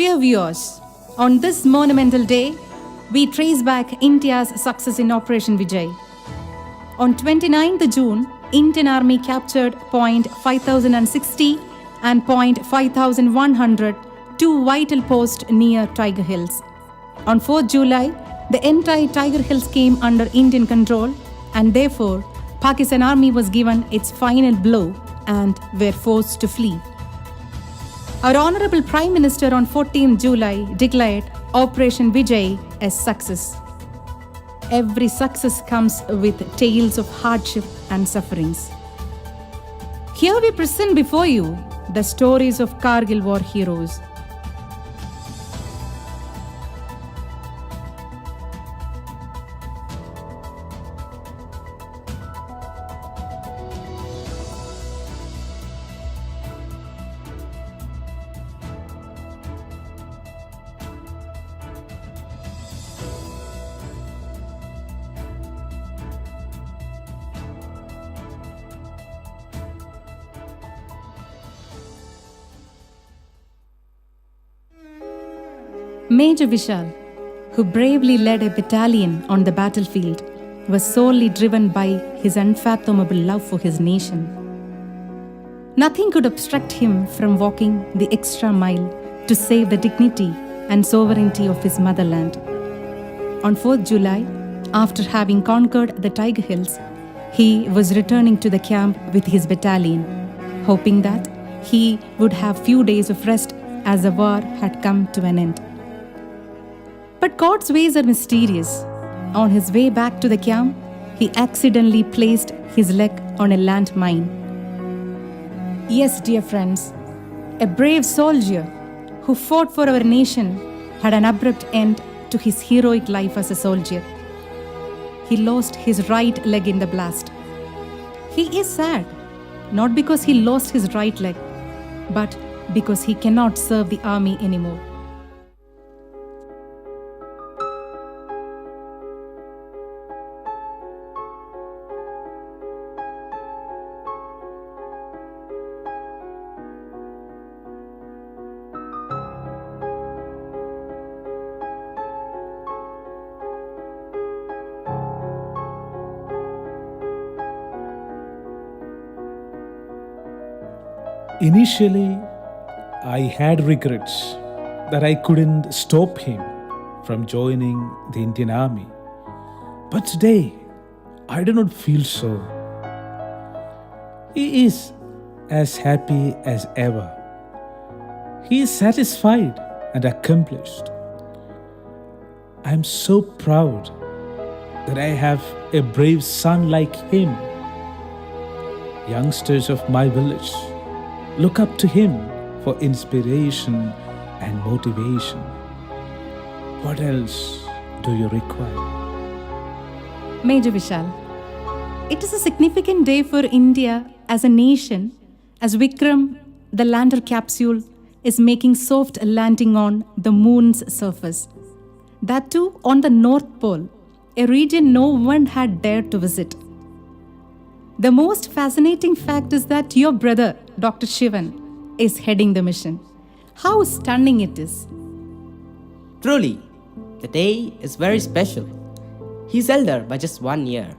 Dear viewers, on this monumental day, we trace back India's success in Operation Vijay. On 29th June, Indian Army captured Point 5060 and Point 5100, two vital posts near Tiger Hills. On 4th July, the entire Tiger Hills came under Indian control, and therefore, Pakistan Army was given its final blow and were forced to flee. Our Honorable Prime Minister on 14th July declared Operation Vijay a success. Every success comes with tales of hardship and sufferings. Here we present before you the stories of Kargil war heroes. Major Vishal, who bravely led a battalion on the battlefield, was solely driven by his unfathomable love for his nation. Nothing could obstruct him from walking the extra mile to save the dignity and sovereignty of his motherland. On 4th July, after having conquered the Tiger Hills, he was returning to the camp with his battalion, hoping that he would have few days of rest as the war had come to an end. But God's ways are mysterious. On his way back to the camp, he accidentally placed his leg on a landmine. Yes, dear friends, a brave soldier who fought for our nation had an abrupt end to his heroic life as a soldier. He lost his right leg in the blast. He is sad, not because he lost his right leg, but because he cannot serve the army anymore. Initially, I had regrets that I couldn't stop him from joining the Indian Army. But today, I do not feel so. He is as happy as ever. He is satisfied and accomplished. I am so proud that I have a brave son like him. Youngsters of my village, look up to him for inspiration and motivation. What else do you require? Major Vishal, it is a significant day for India as a nation, as Vikram, the lander capsule, is making soft landing on the moon's surface. That too on the North Pole, a region no one had dared to visit. The most fascinating fact is that your brother, Dr. Shivan, is heading the mission. How stunning it is. Truly, the day is very special. He's elder by just 1 year.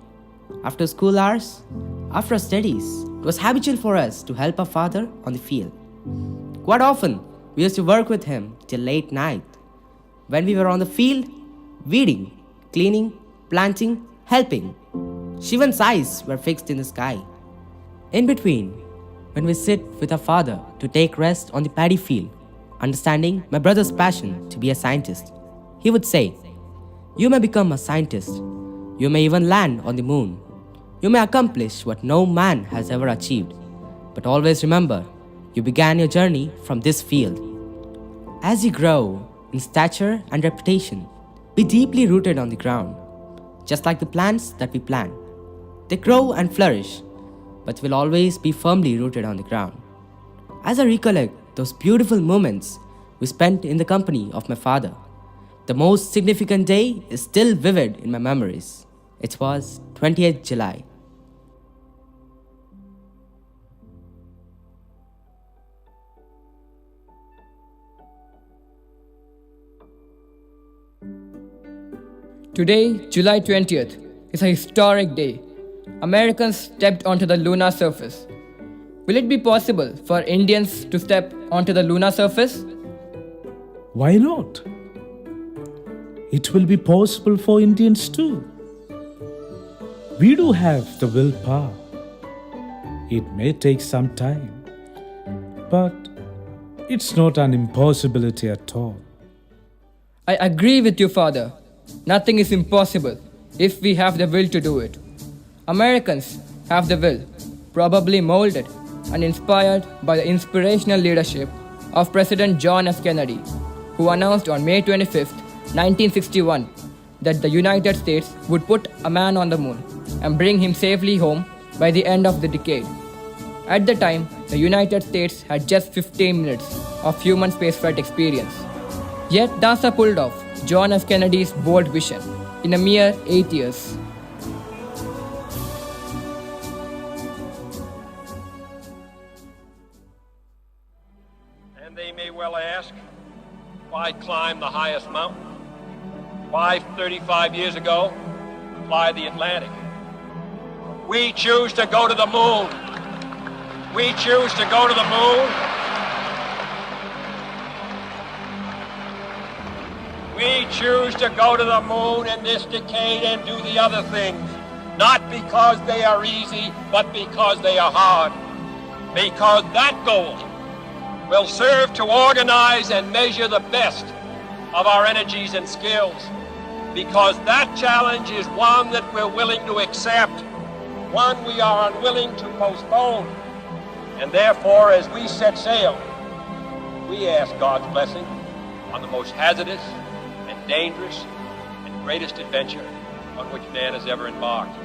After school hours, after our studies, it was habitual for us to help our father on the field. Quite often, we used to work with him till late night. When we were on the field, weeding, cleaning, planting, helping, Shivan's eyes were fixed in the sky. In between, when we sit with our father to take rest on the paddy field, understanding my brother's passion to be a scientist, he would say, "You may become a scientist. You may even land on the moon. You may accomplish what no man has ever achieved. But always remember, you began your journey from this field. As you grow in stature and reputation, be deeply rooted on the ground, just like the plants that we plant. They grow and flourish, but will always be firmly rooted on the ground." As I recollect those beautiful moments we spent in the company of my father, the most significant day is still vivid in my memories. It was 28th July. Today, July 20th, is a historic day. Americans stepped onto the lunar surface. Will it be possible for Indians to step onto the lunar surface? Why not? It will be possible for Indians too. We do have the willpower. It may take some time, but it's not an impossibility at all. I agree with you, Father. Nothing is impossible if we have the will to do it. Americans have the will, probably molded and inspired by the inspirational leadership of President John F. Kennedy, who announced on May 25, 1961, that the United States would put a man on the moon and bring him safely home by the end of the decade. At the time, the United States had just 15 minutes of human spaceflight experience. Yet NASA pulled off John F. Kennedy's bold vision in a mere 8 years. And they may well ask, why climb the highest mountain? Why 35 years ago fly the Atlantic? We choose to go to the moon. We choose to go to the moon. We choose to go to the moon in this decade and do the other things, not because they are easy, but because they are hard. Because that goal will serve to organize and measure the best of our energies and skills. Because that challenge is one that we're willing to accept, one we are unwilling to postpone. And therefore, as we set sail, we ask God's blessing on the most hazardous and dangerous and greatest adventure on which man has ever embarked.